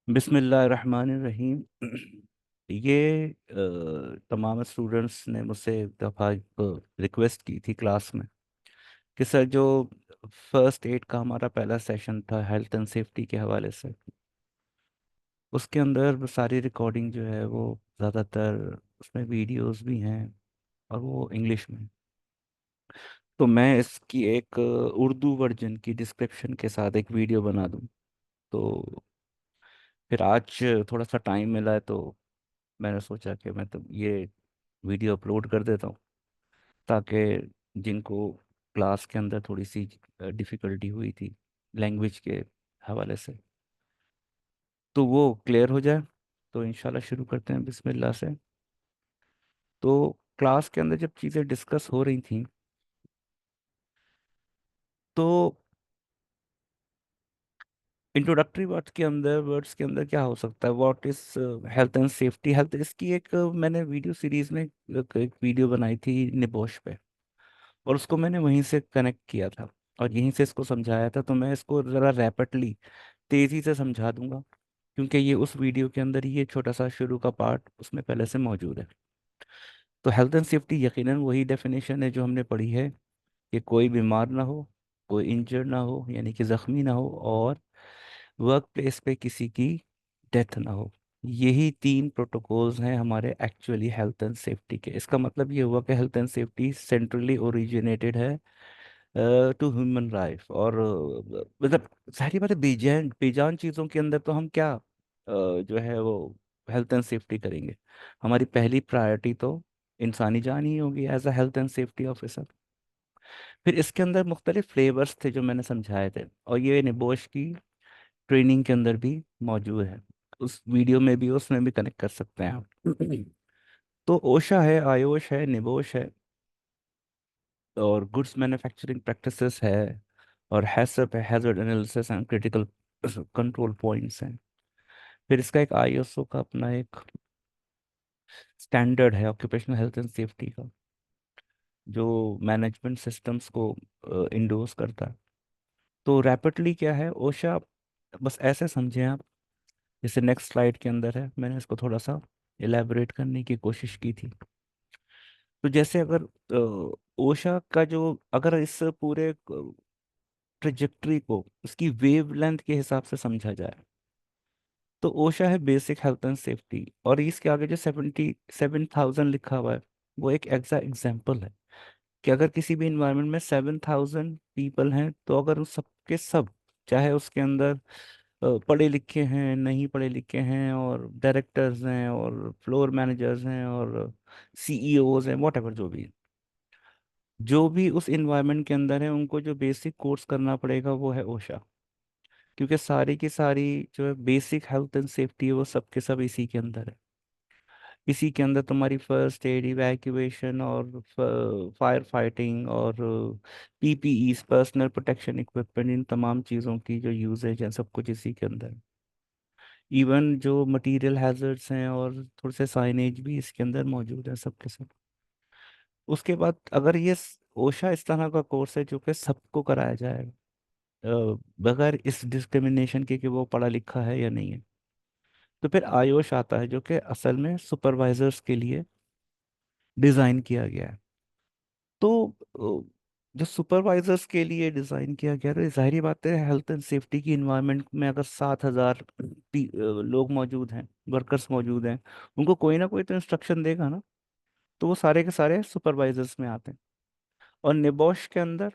बिस्मिल्लाहिर्रहमानिर्रहीम। ये तमाम स्टूडेंट्स ने मुझसे एक दफ़ा रिक्वेस्ट की थी क्लास में कि सर जो फर्स्ट एड का हमारा पहला सेशन था हेल्थ एंड सेफ्टी के हवाले से, उसके अंदर सारी रिकॉर्डिंग जो है वो ज़्यादातर उसमें वीडियोस भी हैं और वो इंग्लिश में। तो मैं इसकी एक उर्दू वर्जन की डिस्क्रिप्शन के साथ एक वीडियो बना दूँ। तो फिर आज थोड़ा सा टाइम मिला है तो मैंने सोचा कि मैं तो ये वीडियो अपलोड कर देता हूँ, ताकि जिनको क्लास के अंदर थोड़ी सी डिफ़िकल्टी हुई थी लैंग्वेज के हवाले से, तो वो क्लियर हो जाए। तो इंशाल्लाह शुरू करते हैं बिस्मिल्लाह से। तो क्लास के अंदर जब चीज़ें डिस्कस हो रही थी, तो इंट्रोडक्टरी वर्ड्स के अंदर क्या हो सकता है, what is health and safety. Health इसकी एक मैंने वीडियो सीरीज में एक वीडियो बनाई थी निबोश पे, और उसको मैंने वहीं से कनेक्ट किया था और यहीं से इसको समझाया था। तो मैं इसको ज़रा रैपिडली तेज़ी से समझा दूंगा, क्योंकि ये उस वीडियो के अंदर ही ये छोटा सा शुरू का पार्ट उसमें पहले से मौजूद है। तो हेल्थ एंड सेफ्टी यकीनन वही डेफिनेशन है जो हमने पढ़ी है कि कोई बीमार ना हो, कोई इंजर्ड ना हो यानी कि ज़ख्मी ना हो, और वर्क प्लेस पे किसी की डेथ ना हो। यही तीन प्रोटोकॉल्स हैं हमारे एक्चुअली हेल्थ एंड सेफ्टी के। इसका मतलब ये हुआ कि health and safety centrally originated है टू ह्यूमन लाइफ। और मतलब सारी बातें बेजान बेजान चीज़ों के अंदर तो हम क्या जो है वो हेल्थ एंड सेफ्टी करेंगे। हमारी पहली प्रायोरिटी तो इंसानी जान ही होगी as a health and safety officer. फिर इसके अंदर मुख्तलिफ फ्लेवर्स थे जो मैंने समझाए थे, और ये निबोश की ट्रेनिंग के अंदर भी मौजूद है। उस वीडियो में भी उसमें भी कनेक्ट कर सकते हैं आप। तो ओशा है, आयोश है, निबोश है, और गुड्स मैन्युफैक्चरिंग प्रैक्टिसेस है, और हैसप है, hazard analysis and critical control points हैं। फिर इसका एक आईएसओ का अपना एक स्टैंडर्ड है ऑक्यूपेशनल हेल्थ एंड सेफ्टी का, जो मैनेजमेंट सिस्टम्स को इंडोर्स करता है। तो रैपिडली क्या है ओशा, बस ऐसे समझें आप, जैसे नेक्स्ट स्लाइड के अंदर है, मैंने इसको थोड़ा सा इलेबोरेट करने की कोशिश की थी। तो जैसे अगर ओशा का जो, अगर इस पूरे ट्रिजेक्टरी को उसकी वेवलेंथ के हिसाब से समझा जाए, तो ओशा है बेसिक हेल्थ एंड सेफ्टी, और इसके आगे जो 77,000 लिखा हुआ है वो एक एग्जाम्पल है कि अगर किसी भी इन्वायरमेंट में 7,000 पीपल हैं, तो अगर उस सबके सब, चाहे उसके अंदर पढ़े लिखे हैं, नहीं पढ़े लिखे हैं, और डायरेक्टर्स हैं, और फ्लोर मैनेजर्स हैं, और सीईओज हैं, वॉट एवर, जो भी उस इन्वायरमेंट के अंदर है, उनको जो बेसिक कोर्स करना पड़ेगा वो है ओशा। क्योंकि सारी की सारी जो है बेसिक हेल्थ एंड सेफ्टी है वो सब के सब इसी के अंदर है। इसी के अंदर तुम्हारी फर्स्ट एड, इवैक्यूएशन, और फायर फाइटिंग, और पीपीई पर्सनल प्रोटेक्शन इक्विपमेंट, इन तमाम चीज़ों की जो यूजेज है सब कुछ इसी के अंदर है। इवन जो मटेरियल हैजर्ड्स हैं और थोड़े से साइनेज भी इसके अंदर मौजूद है सब के सब। उसके बाद अगर ये ओशा इस तरह का कोर्स है जो कि सबको कराया जाएगा, बगैर इस डिस्क्रिमिनेशन के कि वो पढ़ा लिखा है या नहीं है, तो फिर आयोश आता है जो कि असल में सुपरवाइजर्स के लिए डिज़ाइन किया गया है। तो जो सुपरवाइजर्स के लिए डिज़ाइन किया गया है, तो जाहिर बात है हेल्थ एंड सेफ्टी की इन्वायरमेंट में अगर 7,000 लोग मौजूद हैं, वर्कर्स मौजूद हैं, उनको कोई ना कोई तो इंस्ट्रक्शन देगा ना। तो वो सारे के सारे सुपरवाइजर्स में आते हैं। और निबॉश के अंदर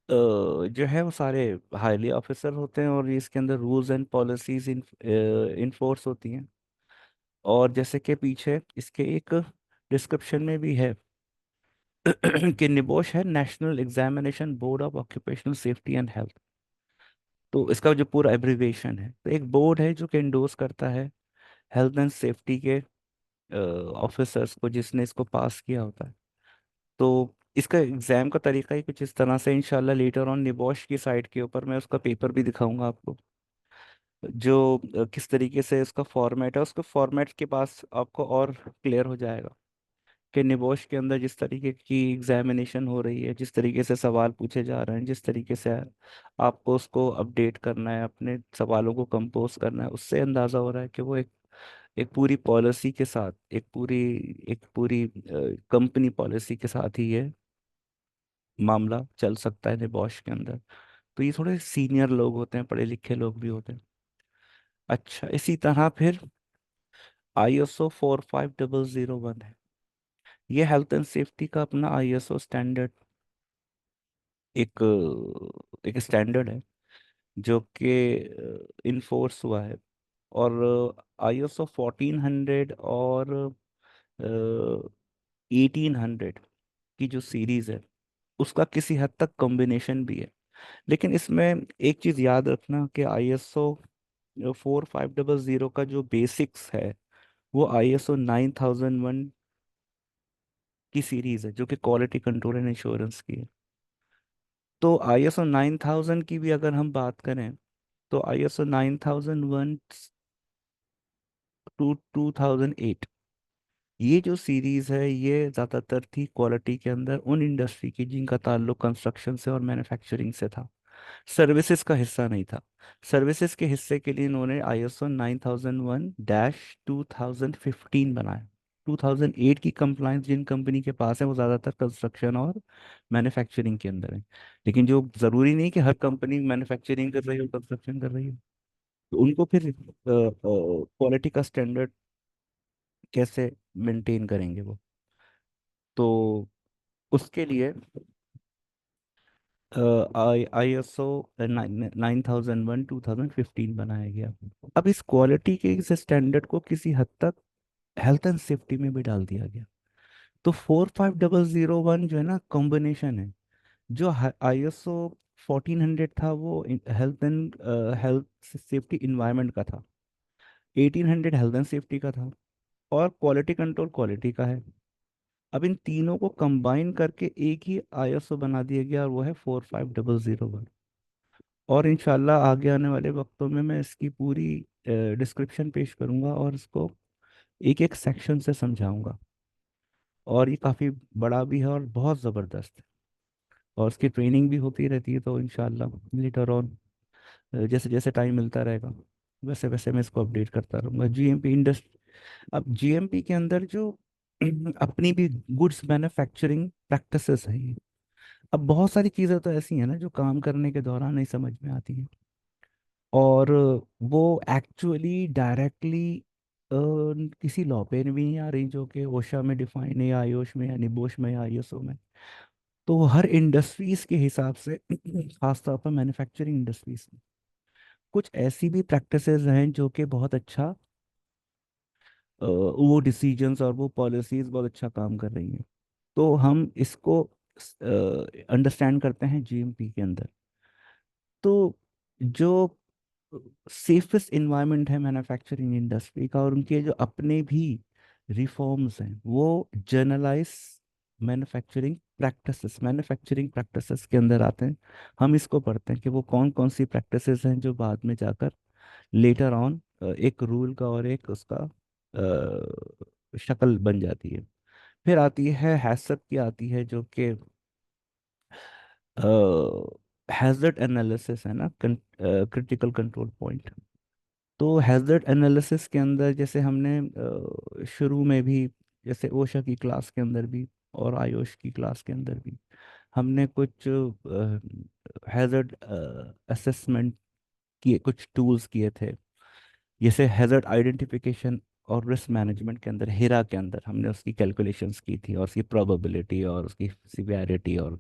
जो है वो सारे हाईली ऑफिसर होते हैं, और ये इसके अंदर रूल्स एंड पॉलिसीज इन्फोर्स होती हैं। और जैसे कि पीछे इसके एक डिस्क्रिप्शन में भी है कि निबोश है national examination board of occupational safety and health. तो इसका जो पूरा एब्रिविएशन है, तो एक बोर्ड है जो कि इंडोर्स करता है हेल्थ एंड सेफ्टी के ऑफिसर्स को जिसने इसको पास किया होता है। तो इसका एग्जाम का तरीका ही कुछ इस तरह से, इंशाल्लाह लेटर ऑन निबॉश की साइट के ऊपर मैं उसका पेपर भी दिखाऊंगा आपको, जो किस तरीके से उसका फॉर्मेट है, उसके फॉर्मेट के पास आपको और क्लियर हो जाएगा कि निबोश के अंदर जिस तरीके की एग्जामिनेशन हो रही है, जिस तरीके से सवाल पूछे जा रहे हैं, जिस तरीके से आपको उसको अपडेट करना है, अपने सवालों को कंपोज करना है, उससे अंदाजा हो रहा है कि वो एक पूरी पॉलिसी के साथ, एक पूरी कंपनी पॉलिसी के साथ ही ये मामला चल सकता है निबॉश के अंदर। तो ये थोड़े सीनियर लोग होते हैं, पढ़े लिखे लोग भी होते हैं। अच्छा, इसी तरह फिर ISO 45001 है। ये हेल्थ एंड सेफ्टी का अपना ISO स्टैंडर्ड, एक एक स्टैंडर्ड है जो कि इन्फोर्स हुआ है। और ISO 1400 और 1800 की जो सीरीज है, उसका किसी हद तक कॉम्बिनेशन भी है। लेकिन इसमें एक चीज याद रखना कि ISO 4500 का जो बेसिक्स है, वो ISO 9001 की सीरीज है, जो कि क्वालिटी कंट्रोल एंड इंश्योरेंस की है। तो ISO 9000 की भी अगर हम बात करें, तो ISO 9001 टू 2008, ये जो सीरीज है ये ज़्यादातर थी क्वालिटी के अंदर उन इंडस्ट्री की जिनका ताल्लुक कंस्ट्रक्शन से और मैन्युफैक्चरिंग से था। सर्विसेज का हिस्सा नहीं था। सर्विसेज के हिस्से के लिए इन्होंने ISO 9001-2015 बनाया। 2008 की कंप्लाइंस जिन कंपनी के पास है वो ज़्यादातर कंस्ट्रक्शन और मैन्युफैक्चरिंग के अंदर है। लेकिन जो ज़रूरी नहीं कि हर कंपनी मैन्युफैक्चरिंग कर रही हो, कंस्ट्रक्शन कर रही हो, तो उनको फिर क्वालिटी का स्टैंडर्ड कैसे मेंटेन करेंगे वो। तो उसके लिए ISO 9001-2015 बनाया गया। अब इस क्वालिटी के इस स्टैंडर्ड को किसी हद तक हेल्थ एंड सेफ्टी में भी डाल दिया गया। तो 45001 जो है ना, कॉम्बिनेशन है। जो ISO 1400 था वो हेल्थ सेफ्टी इन्वायरमेंट का था। 1800 हेल्थ एंड सेफ्टी का था। और क्वालिटी कंट्रोल क्वालिटी का है। अब इन तीनों को कंबाइन करके एक ही ISO बना दिया गया, और वो है 45001। और इंशाल्लाह आगे आने वाले वक्तों में मैं इसकी पूरी डिस्क्रिप्शन पेश करूंगा और इसको एक एक सेक्शन से समझाऊंगा। और ये काफ़ी बड़ा भी है और बहुत ज़बरदस्त है। और इसकी ट्रेनिंग भी होती रहती है, तो इंशाल्लाह लेटर ऑन जैसे जैसे टाइम मिलता रहेगा, वैसे वैसे मैं इसको अपडेट करता रहूँगा। GMP इंडस्ट्री, अब GMP के अंदर जो अपनी भी गुड्स मैन्युफैक्चरिंग प्रैक्टिसेस हैं ये। अब बहुत सारी चीज़ें तो ऐसी हैं ना जो काम करने के दौरान नहीं समझ में आती हैं, और वो एक्चुअली डायरेक्टली किसी लॉ पे भी नहीं आ रही, जो कि ओशा में डिफाइन है, या आयोश में, या निबोश में, या ISO में। तो वो हर इंडस्ट्रीज के हिसाब से खासतौर पर मैन्युफैक्चरिंग इंडस्ट्रीज में कुछ ऐसी भी प्रैक्टिसेस हैं जो कि बहुत अच्छा वो डिसीजंस और वो पॉलिसीज बहुत अच्छा काम कर रही हैं। तो हम इसको अंडरस्टैंड करते हैं GMP के अंदर। तो जो सेफेस्ट इन्वायरमेंट है मैन्युफैक्चरिंग इंडस्ट्री का, और उनके जो अपने भी रिफॉर्म्स हैं, वो जर्नलाइज मैन्युफैक्चरिंग प्रैक्टिसेस के अंदर आते हैं। हम इसको पढ़ते हैं कि वो कौन कौन सी प्रैक्टिसेस हैं जो बाद में जाकर लेटर ऑन एक रूल का और एक उसका शक्ल बन जाती है। फिर आती है हैसप की, आती है जो कि हैजर्ड एनालिसिस है ना, क्रिटिकल कंट्रोल पॉइंट। तो हैजर्ड एनालिसिस के अंदर जैसे हमने शुरू में भी, जैसे ओशा की क्लास के अंदर भी और आयोश की क्लास के अंदर भी, हमने कुछ हैजर्ड असेसमेंट किए, कुछ टूल्स किए थे। जैसे हैजर्ड आइडेंटिफिकेशन और रिस्क मैनेजमेंट के अंदर, हेरा के अंदर हमने उसकी कैलकुलेशंस की थी, और उसकी प्रोबेबिलिटी और उसकी सिवियरिटी और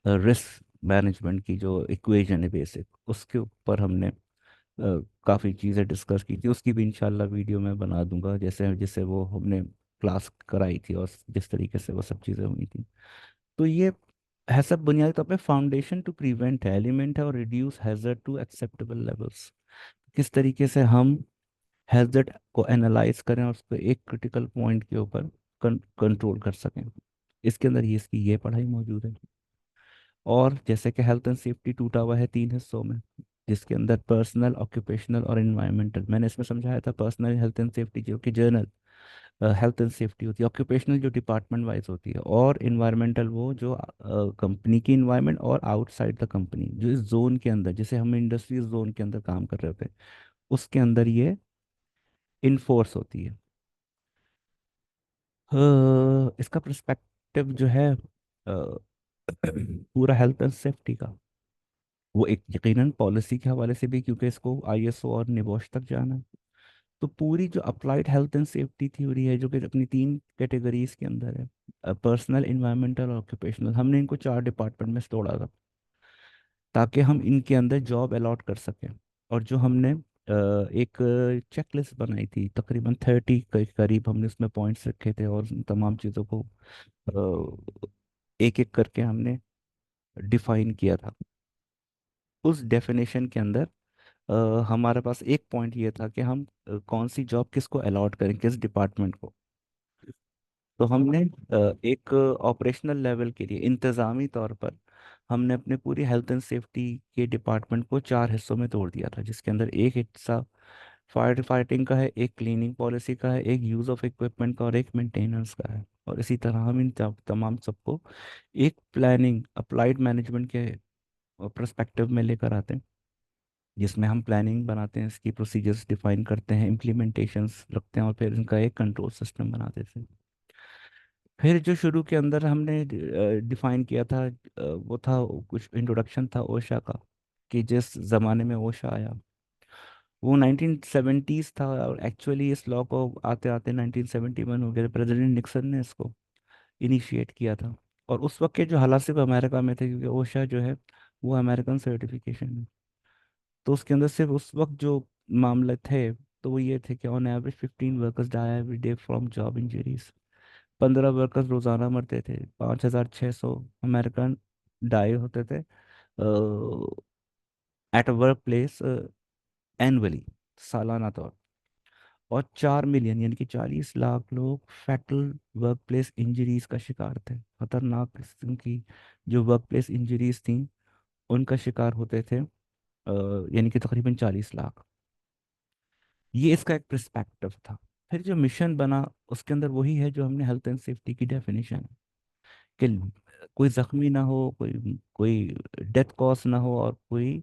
रिस्क मैनेजमेंट की जो इक्वेशन है बेसिक, उसके ऊपर हमने काफ़ी चीज़ें डिस्कस की थी। उसकी भी इंशाल्लाह वीडियो मैं बना दूंगा, जैसे जैसे वो हमने क्लास कराई थी और जिस तरीके से वो सब चीज़ें हुई थी। तो ये है सब बुनियादी तौर पे फाउंडेशन टू प्रिवेंट है, एलिमेंट है, और reduce hazard to acceptable levels. किस तरीके से हम हैजर्ड को एनालाइज करें और उसको एक क्रिटिकल पॉइंट के ऊपर कंट्रोल कर सकें, इसके अंदर ये इसकी ये पढ़ाई मौजूद है। और जैसे कि हेल्थ एंड सेफ्टी टूटा हुआ है 3 हिस्सों में, जिसके अंदर पर्सनल, ऑक्यूपेशनल और इन्वायरमेंटल। मैंने इसमें समझाया था पर्सनल हेल्थ एंड सेफ्टी जो कि जर्नल, हेल्थ एंड सेफ्टी होती है, ऑक्यूपेशनल जो डिपार्टमेंट वाइज होती है, और इन्वायरमेंटल वो जो कंपनी की इन्वायरमेंट और आउटसाइड द कंपनी जो इस जोन के अंदर, जैसे हम इंडस्ट्री जोन के अंदर काम कर रहे होते हैं, उसके अंदर ये इन्फोर्स होती है। इसका पर्सपेक्टिव जो है पूरा हेल्थ एंड सेफ्टी का, वो एक यकीनन पॉलिसी के हवाले से भी, क्योंकि इसको आईएसओ और निबॉश तक जाना है। तो पूरी जो applied health and safety theory है, जो कि अपनी तीन कैटेगरीज के अंदर है, पर्सनल, इन्वायरमेंटल और ऑक्यूपेशनल, हमने इनको चार डिपार्टमेंट में तोड़ा था ताकि हम इनके अंदर जॉब अलॉट कर सकें। और जो हमने एक चेकलिस्ट बनाई थी, तकरीबन 30 के करीब हमने उसमें पॉइंट्स रखे थे, और उन तमाम चीज़ों को एक एक करके हमने डिफाइन किया था। उस डेफिनेशन के अंदर हमारे पास एक पॉइंट ये था कि हम कौन सी जॉब किसको अलॉट करें, किस डिपार्टमेंट को। तो हमने एक ऑपरेशनल लेवल के लिए इंतज़ामी तौर पर हमने अपने पूरी हेल्थ एंड सेफ्टी के डिपार्टमेंट को चार हिस्सों में तोड़ दिया था, जिसके अंदर एक हिस्सा फायर फाइटिंग का है, एक क्लीनिंग पॉलिसी का है, एक यूज़ ऑफ इक्विपमेंट का, और एक मेंटेनेंस का है। और इसी तरह हम इन तमाम सबको एक प्लानिंग अप्लाइड मैनेजमेंट के पर्सपेक्टिव में लेकर आते हैं, जिसमें हम प्लानिंग बनाते हैं, इसकी प्रोसीजर्स डिफाइन करते हैं, इम्प्लीमेंटेशंस रखते हैं, और फिर इनका एक कंट्रोल सिस्टम बनाते हैं। फिर जो शुरू के अंदर हमने डिफाइन किया था, वो था कुछ इंट्रोडक्शन था ओशा का, कि जिस ज़माने में ओशा आया वो 1970s था, और एक्चुअली इस लॉ को आते आते 1971 हो गया, प्रेसिडेंट निक्सन ने इसको इनिशिएट किया था। और उस वक्त के जो हालात सिर्फ अमेरिका में थे, क्योंकि ओशा जो है वो अमेरिकन सर्टिफिकेशन है। तो उसके अंदर सिर्फ उस वक्त जो मामले थे, तो वो ये थे कि on average 15 workers die every day from job injuries. 15 workers रोजाना मरते थे, 5,600 अमेरिकन डाई होते थे एट वर्क प्लेस एनुअली, सालाना तौर। और 4 मिलियन यानी कि 40 लाख लोग फैटल वर्क प्लेस इंजरीज का शिकार थे, खतरनाक किस्म की जो वर्क प्लेस इंजरीज थी उनका शिकार होते थे, यानी कि तकरीबन 40 लाख। ये इसका एक पर्सपेक्टिव था। फिर जो मिशन बना उसके अंदर वही है जो हमने हेल्थ एंड सेफ्टी की डेफिनेशन है, कि कोई जख्मी ना हो, कोई कोई डेथ कॉज ना हो, और कोई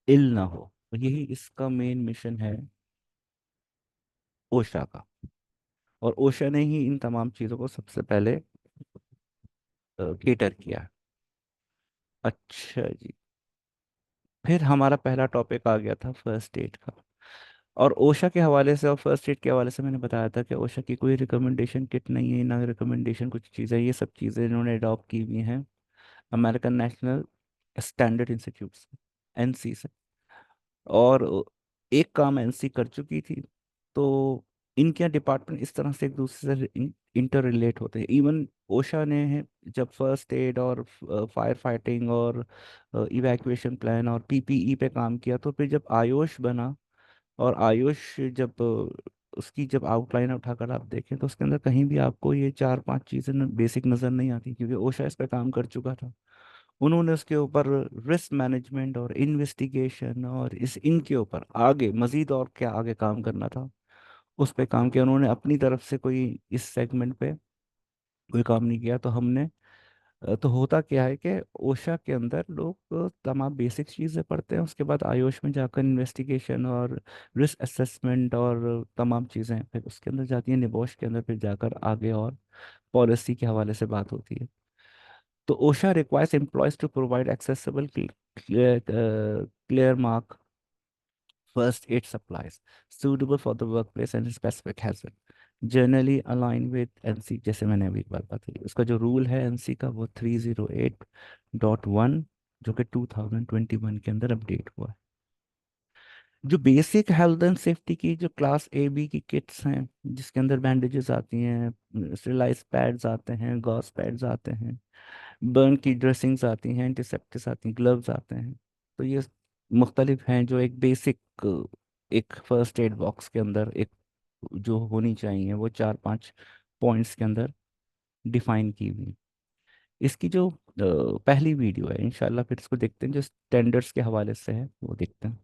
इल ना हो। तो यही इसका मेन मिशन है ओशा का। और ओशा ने ही इन तमाम चीज़ों को सबसे पहले केटर किया। अच्छा जी। फिर हमारा पहला टॉपिक आ गया था फर्स्ट एड का। और ओशा के हवाले से और फर्स्ट एड के हवाले से मैंने बताया था कि ओशा की कोई रिकमेंडेशन किट नहीं है, ना रिकमेंडेशन कुछ चीज़ें, ये सब चीज़ें इन्होंने अडॉप्ट की हुई हैं अमेरिकन नेशनल स्टैंडर्ड इंस्टीट्यूट से, एनसी से। और एक काम एनसी कर चुकी थी। तो इनके डिपार्टमेंट इस तरह से एक दूसरे से इंटर रिलेट होते हैं। इवन ओशा ने जब फर्स्ट एड और फायर फाइटिंग और इवैक्यूएशन प्लान और पीपीई पे काम किया, तो फिर जब आयुष बना, और आयुष जब उसकी जब आउटलाइन उठाकर आप देखें, तो उसके अंदर कहीं भी आपको ये चार पांच चीज़ें बेसिक नज़र नहीं आती, क्योंकि ओशा इस पर काम कर चुका था। उन्होंने उसके ऊपर रिस्क मैनेजमेंट और इन्वेस्टिगेशन और इस इनके ऊपर आगे मजीद और क्या आगे काम करना था, उस पे काम किया। उन्होंने अपनी तरफ से कोई इस सेगमेंट पे कोई काम नहीं किया। तो हमने तो होता क्या है कि ओशा के अंदर लोग तमाम बेसिक चीज़ें पढ़ते हैं, उसके बाद आयुष में जाकर इन्वेस्टिगेशन और रिस्क असेसमेंट और तमाम चीज़ें फिर उसके अंदर जाती हैं, निबोश के अंदर फिर जाकर आगे और पॉलिसी के हवाले से बात होती है। तो OSHA requires employees to provide accessible, clear mark first aid supplies suitable for the workplace and specific hazard, generally aligned with NC। जैसे मैंने अभी एक बार बात की, उसका जो रूल है NC का वो 308.1, जो कि 2021 के अंदर अपडेट हुआ है। जो बेसिक हेल्थ एंड सेफ्टी की जो क्लास ए बी की किट्स हैं, जिसके अंदर बैंडेजेस आती हैं, स्टेरिलाइज पैड्स आते हैं, गॉस पैड्स आते हैं, बर्न की ड्रेसिंग्स आती हैं, एंटीसेप्टिक्स आती हैं, ग्लव्स आते हैं। तो ये मुख्तलिफ हैं जो एक बेसिक एक फर्स्ट एड बॉक्स के अंदर एक जो होनी चाहिए, वो चार पांच पॉइंट्स के अंदर डिफाइन की हुई। इसकी जो पहली वीडियो है, इंशाल्लाह फिर इसको देखते हैं, जो स्टैंडर्ड्स के हवाले से है वो देखते हैं।